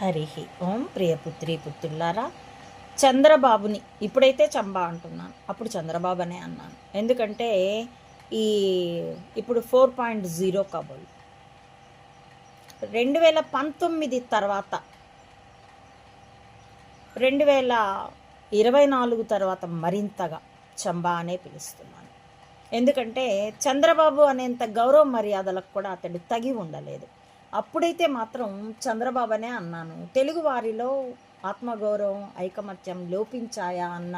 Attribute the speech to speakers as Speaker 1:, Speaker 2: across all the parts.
Speaker 1: హరి ఓం ప్రియపుత్రి పుత్రులారా, చంద్రబాబుని ఇప్పుడైతే చంబా అంటున్నాను, అప్పుడు చంద్రబాబు అనే అన్నాను. ఎందుకంటే ఇప్పుడు 4.0 కాబోలు 2019 తర్వాత 2024 తర్వాత మరింతగా చంబా అనే పిలుస్తున్నాను. ఎందుకంటే చంద్రబాబు అనేంత గౌరవ మర్యాదలకు కూడా అతడు తగి ఉండలేదు. అప్పుడైతే మాత్రం చంద్రబాబు అనే అన్నాను. తెలుగు వారిలో ఆత్మగౌరవం, ఐకమత్యం లోపించాయా అన్న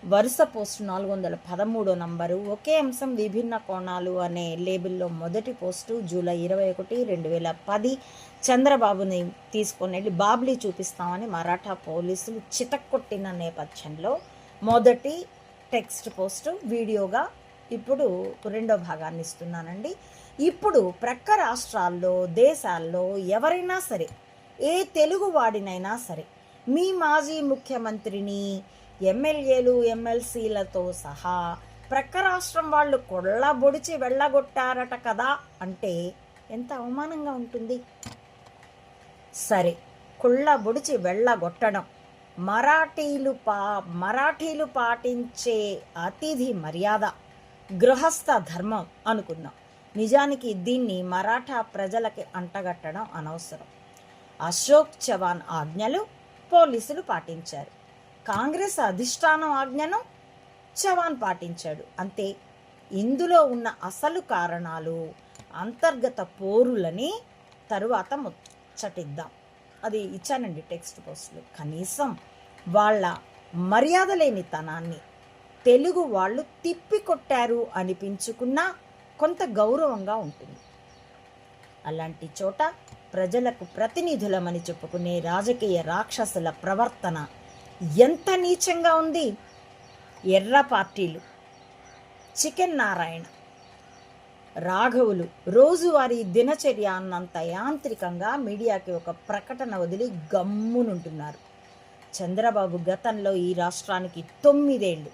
Speaker 1: వరుస పోస్టు 413 నంబరు, ఒకే అంశం విభిన్న కోణాలు అనే లేబుల్లో మొదటి పోస్టు జూలై 21, 2010 చంద్రబాబుని తీసుకొని వెళ్ళి బాబ్లీ చూపిస్తామని మరాఠా పోలీసులు చితక్కొట్టిన నేపథ్యంలో మొదటి టెక్స్ట్ పోస్టు వీడియోగా ఇప్పుడు రెండో భాగాన్ని ఇస్తున్నానండి. ఇప్పుడు ప్రక్క రాష్ట్రాల్లో, దేశాల్లో ఎవరైనా సరే, ఏ తెలుగు వాడినైనా సరే, మీ మాజీ ముఖ్యమంత్రిని, ఎమ్మెల్యేలు, ఎమ్మెల్సీలతో సహా ప్రక్క రాష్ట్రం వాళ్ళు కొళ్ళబొడిచి వెళ్ళగొట్టారట కదా అంటే ఎంత అవమానంగా ఉంటుంది. సరే, కొళ్ళబొడిచి వెళ్ళగొట్టడం మరాఠీలు పాటించే అతిథి మర్యాద, గృహస్థ ధర్మం అనుకుందాం. నిజానికి దీన్ని మరాఠా ప్రజలకి అంటగట్టడం అనవసరం. అశోక్ చవాన్ ఆజ్ఞలు పోలీసులు పాటించారు, కాంగ్రెస్ అధిష్టానం ఆజ్ఞను చవాన్ పాటించాడు, అంతే. ఇందులో ఉన్న అసలు కారణాలు, అంతర్గత పోరులని తరువాత ముచ్చటిద్దాం. అది ఇచ్చానండి టెక్స్ట్ పోస్టులు. కనీసం వాళ్ళ మర్యాద లేని తనాన్ని తెలుగు వాళ్ళు తిప్పికొట్టారు అనిపించుకున్నా కొంత గౌరవంగా ఉంటుంది. అలాంటి చోట ప్రజలకు ప్రతినిధులమని చెప్పుకునే రాజకీయ రాక్షసుల ప్రవర్తన ఎంత నీచంగా ఉంది. ఎర్ర పార్టీలు, చికెన్ నారాయణ, రాఘవులు రోజువారీ దినచర్య అన్నంత యాంత్రికంగా మీడియాకి ఒక ప్రకటన వదిలి గమ్మునుంటున్నారు. చంద్రబాబు గతంలో ఈ రాష్ట్రానికి 9 ఏళ్ళు,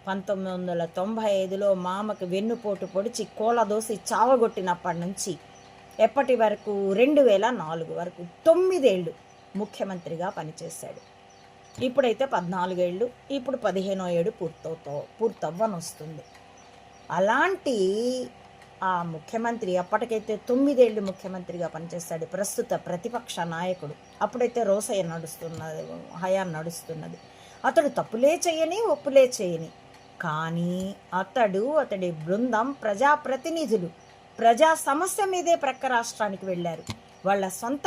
Speaker 1: 1995లో మామకు వెన్నుపోటు పొడిచి కోలదోసి చావగొట్టినప్పటి నుంచి ఎప్పటి వరకు 2004 వరకు 9 ఏళ్ళు ముఖ్యమంత్రిగా పనిచేశాడు. ఇప్పుడైతే 14 ఏళ్ళు, ఇప్పుడు 15వ ఏడు పూర్తవ్వనొస్తుంది. అలాంటి ఆ ముఖ్యమంత్రి అప్పటికైతే 9 ఏళ్ళు ముఖ్యమంత్రిగా పనిచేశాడు. ప్రస్తుత ప్రతిపక్ష నాయకుడు, అప్పుడైతే రోసయ్య హయాం నడుస్తున్నది. అతడు తప్పులే చేయని, ఒప్పులే చేయని, కానీ అతడి బృందం ప్రజాప్రతినిధులు ప్రజా సమస్య మీదే ప్రక్క రాష్ట్రానికి వెళ్ళారు. వాళ్ళ సొంత